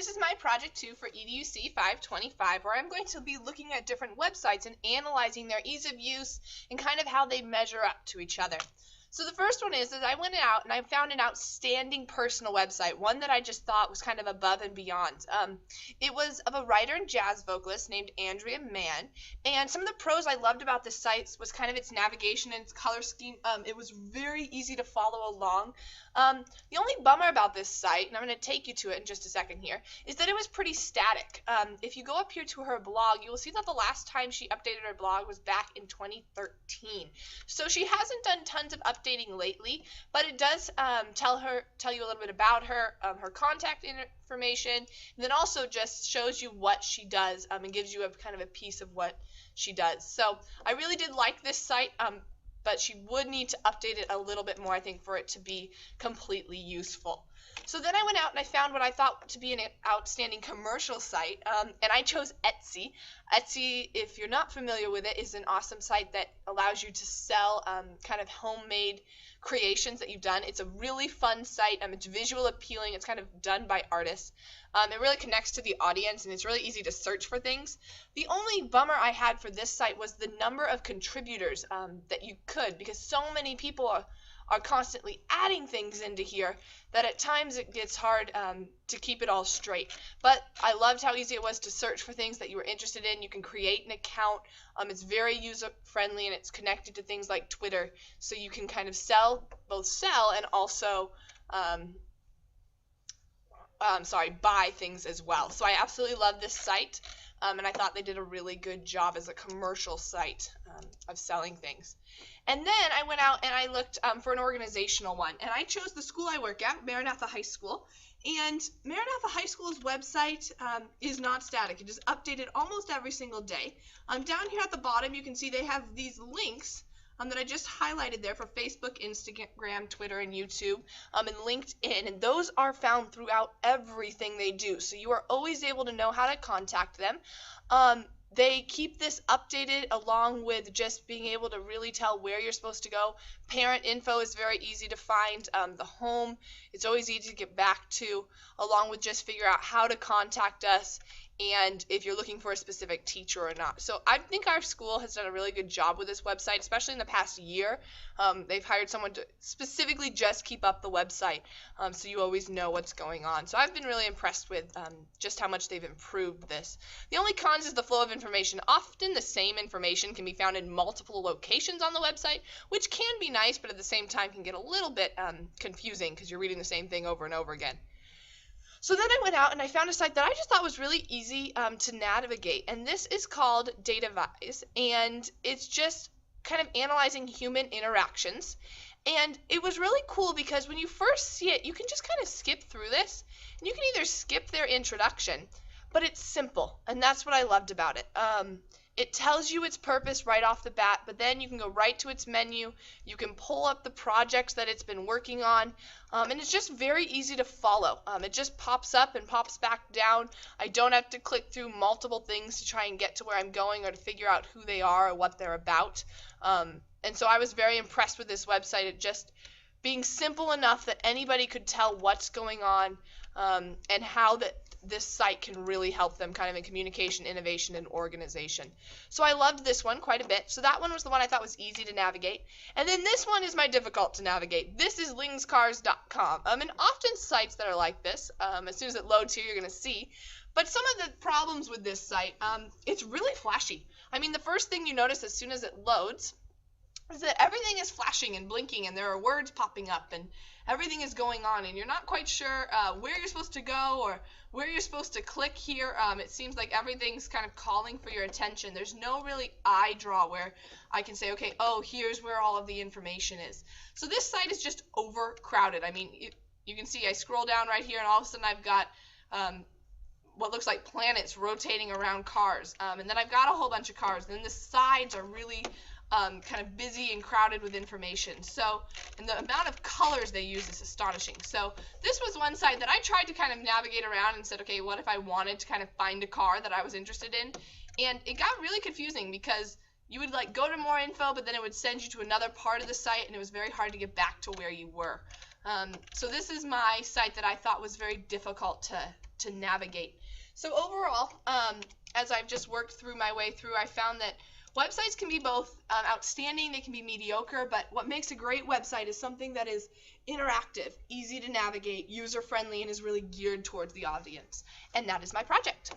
This is my project 2 for EDUC 525, where I'm going to be looking at different websites and analyzing their ease of use and kind of how they measure up to each other. So the first one is that I went out and I found an outstanding personal website, one that I just thought was kind of above and beyond. It was of a writer and jazz vocalist named Andrea Man, and some of the pros I loved about this site was kind of its navigation and its color scheme. It was very easy to follow along. The only bummer about this site, and I'm going to take you to it in just a second here, is that it was pretty static. If you go up here to her blog, you will see that the last time she updated her blog was back in 2013. So she hasn't done tons of updating lately, but it does tell you a little bit about her, her contact information, and then also just shows you what she does and gives you a kind of a piece of what she does. So I really did like this site. But she would need to update it a little bit more, I think, for it to be completely useful. So then I went out and I found what I thought to be an outstanding commercial site, and I chose Etsy. Etsy, if you're not familiar with it, is an awesome site that allows you to sell kind of homemade creations that you've done. It's a really fun site. It's visual appealing. It's kind of done by artists. It really connects to the audience, and it's really easy to search for things. The only bummer I had for this site was the number of contributors that you could, because so many people are constantly adding things into here that at times it gets hard to keep it all straight. But I loved how easy it was to search for things that you were interested in. You can create an account. It's very user-friendly, and it's connected to things like Twitter, so you can kind of both sell and also buy things as well. So I absolutely love this site, and I thought they did a really good job as a commercial site of selling things. And then I went out and I looked for an organizational one, and I chose the school I work at, Maranatha High School. And Maranatha High School's website is not static. It is updated almost every single day. Down here at the bottom, you can see they have these links that I just highlighted there for Facebook, Instagram, Twitter, and YouTube, and LinkedIn, and those are found throughout everything they do, so you are always able to know how to contact them. They keep this updated along with just being able to really tell where you're supposed to go. Parent info is very easy to find. The home, it's always easy to get back to, along with just figure out how to contact us and if you're looking for a specific teacher or not. So I think our school has done a really good job with this website, especially in the past year. They've hired someone to specifically just keep up the website, so you always know what's going on. So I've been really impressed with just how much they've improved this. The only cons is the flow of information. Often the same information can be found in multiple locations on the website, which can be nice, but at the same time can get a little bit confusing because you're reading the same thing over and over again. So then I went out and I found a site that I just thought was really easy to navigate, and this is called DataVise, and it's just kind of analyzing human interactions. And it was really cool because when you first see it, you can just kind of skip through this, and you can either skip their introduction, but it's simple, and that's what I loved about it. It tells you its purpose right off the bat, but then you can go right to its menu. You can pull up the projects that it's been working on, and it's just very easy to follow. It just pops up and pops back down. I don't have to click through multiple things to try and get to where I'm going or to figure out who they are or what they're about. And so I was very impressed with this website. It just being simple enough that anybody could tell what's going on and how this site can really help them kind of in communication, innovation, and organization. So I loved this one quite a bit. So that one was the one I thought was easy to navigate. And then this one is my difficult to navigate. This is lingscars.com. And often sites that are like this, as soon as it loads here, you're going to see. But some of the problems with this site, it's really flashy. I mean, the first thing you notice as soon as it loads is that everything is flashing and blinking, and there are words popping up, and everything is going on, and you're not quite sure where you're supposed to go or where you're supposed to click here. It seems like everything's kind of calling for your attention. There's no really eye draw where I can say, okay, oh, here's where all of the information is. So this site is just overcrowded. I mean, you can see I scroll down right here, and all of a sudden I've got what looks like planets rotating around cars, and then I've got a whole bunch of cars. Then the sides are really kind of busy and crowded with information. So, and the amount of colors they use is astonishing. So this was one site that I tried to kind of navigate around and said, okay, what if I wanted to kind of find a car that I was interested in? And it got really confusing because you would like go to more info, but then it would send you to another part of the site, and it was very hard to get back to where you were. So this is my site that I thought was very difficult to navigate. So overall, as I've just worked through my way through, I found that websites can be both outstanding, they can be mediocre, but what makes a great website is something that is interactive, easy to navigate, user-friendly, and is really geared towards the audience. And that is my project.